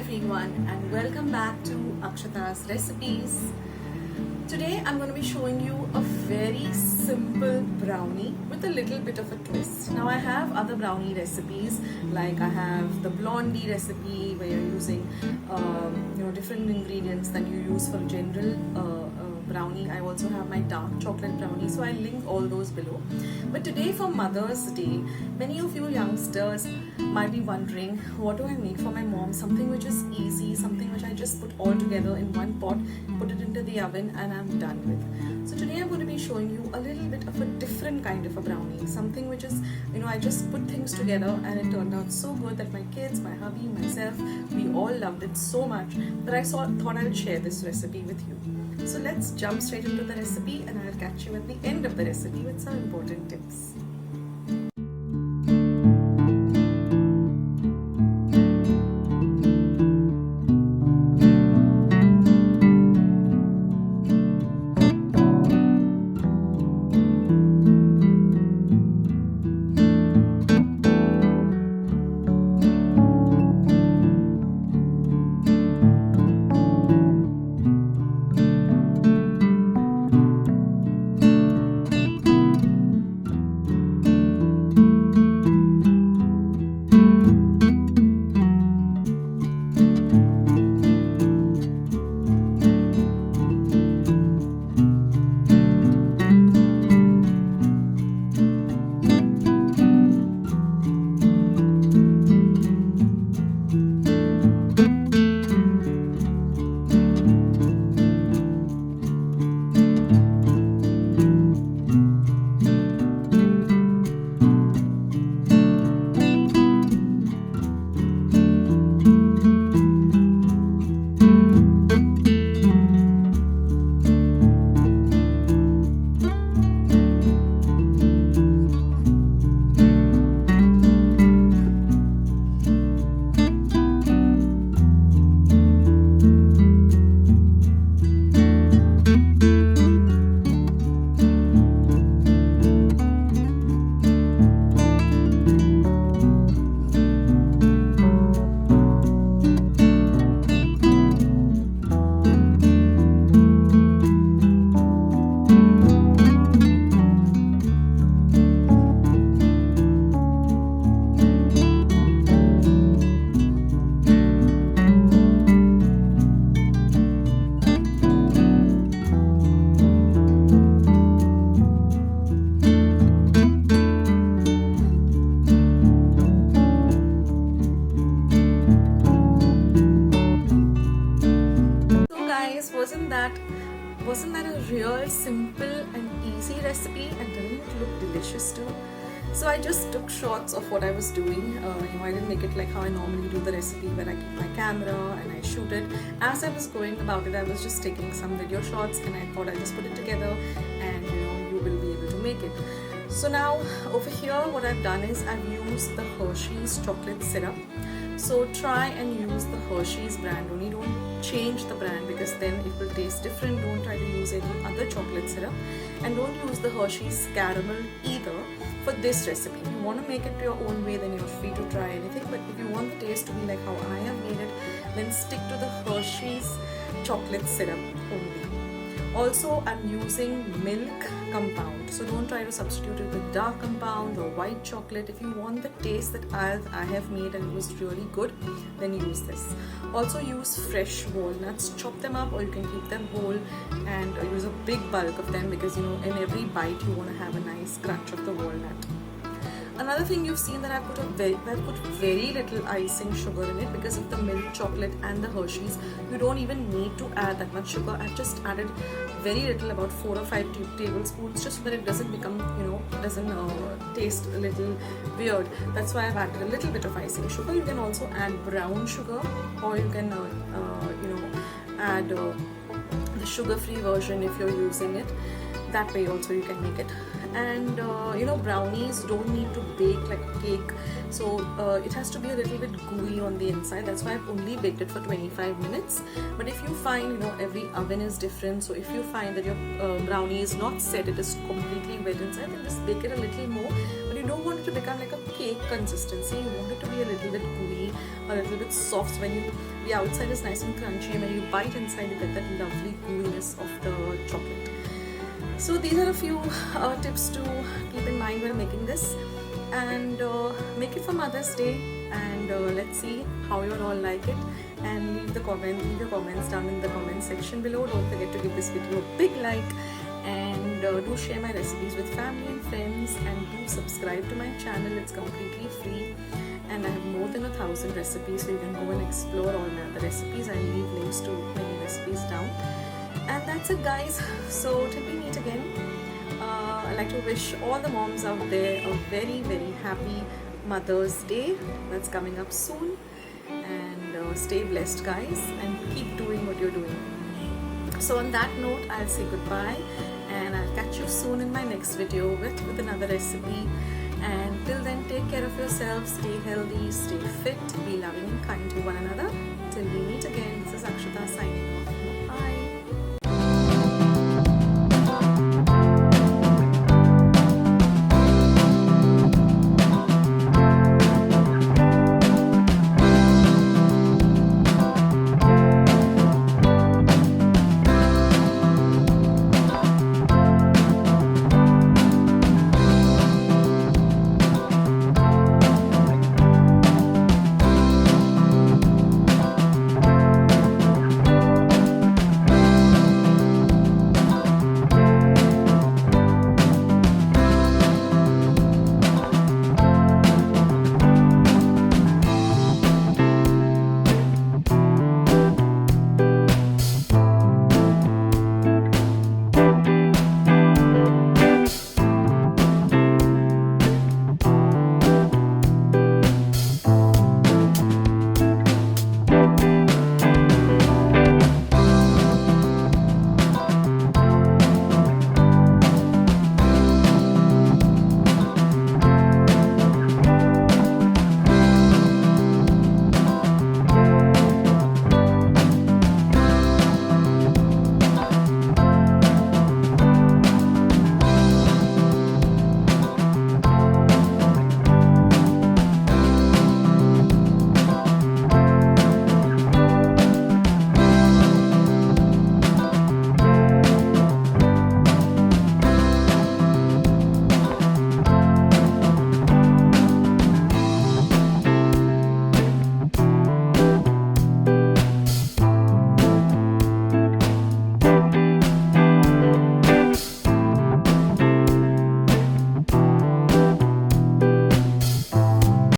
everyone and welcome back to Akshata's recipes. Today I'm going to be showing you a very simple brownie with a little bit of a twist. Now I have other brownie recipes, like I have the Blondie recipe where you're using different ingredients than you use for general brownie. I also have my dark chocolate brownie, so I'll link all those below. But today for Mother's Day, many of you youngsters might be wondering, what do I make for my mom? Something which is easy, something which I just put all together in one pot, put it into the oven and I'm done with. So today I'm going to be showing you a little bit of a different kind of a brownie, something which is, I just put things together and it turned out so good that my kids, my hubby, myself, we all loved it so much that I thought I'll share this recipe with you. So let's jump straight into the recipe and I'll catch you at the end of the recipe with some important tips. Wasn't that a real simple and easy recipe, and didn't it look delicious too? So I just took shots of what I was doing. I didn't make it like how I normally do the recipe, where I keep my camera and I shoot it. As I was going about it, I was just taking some video shots and I thought I'd just put it together and you will be able to make it. So now over here what I've done is I've used the Hershey's chocolate syrup. So try and use the Hershey's brand only. Don't change the brand because then it will taste different. Don't try to use any other chocolate syrup, and don't use the Hershey's caramel either for this recipe. If you want to make it your own way, then you're free to try anything, but if you want the taste to be like how I have made it, then stick to the Hershey's chocolate syrup only. Also, I'm using milk compound, so don't try to substitute it with dark compound or white chocolate. If you want the taste that I have made and it was really good, then use this. Also use fresh walnuts, chop them up, or you can keep them whole and use a big bulk of them because in every bite you want to have a nice crunch of the walnut. Another thing you've seen that I've put very little icing sugar in it because of the milk chocolate and the Hershey's. You don't even need to add that much sugar. I've just added very little, about 4 or 5 tablespoons, just so that it doesn't become, doesn't taste a little weird. That's why I've added a little bit of icing sugar. You can also add brown sugar, or you can, add the sugar-free version if you're using it. that way also you can make it. And you know, brownies don't need to bake like a cake, so it has to be a little bit gooey on the inside. That's why I've only baked it for 25 minutes. But if you find, you know, every oven is different, so if you find that your brownie is not set, it is completely wet inside, then just bake it a little more. But you don't want it to become like a cake consistency. You want it to be a little bit gooey, a little bit soft. When you, the outside is nice and crunchy, and when you bite inside, you get that lovely gooiness of the chocolate. So these are a few tips to keep in mind when making this, and make it for Mother's Day, and let's see how you all like it. And leave your comments down in the comment section below. Don't forget to give this video a big like, and do share my recipes with family and friends, and do subscribe to my channel. It's completely free, and I have more than 1,000 recipes, so you can go and explore all my other recipes. I'll leave links to many recipes down. And that's it, guys. So till we meet again, I'd like to wish all the moms out there a very, very happy Mother's Day that's coming up soon. And stay blessed, guys, and keep doing what you're doing. So on that note, I'll say goodbye, and I'll catch you soon in my next video with another recipe. And till then, take care of yourselves, stay healthy, stay fit, be loving and kind to one another. Till we meet again, this is Akshata signing off.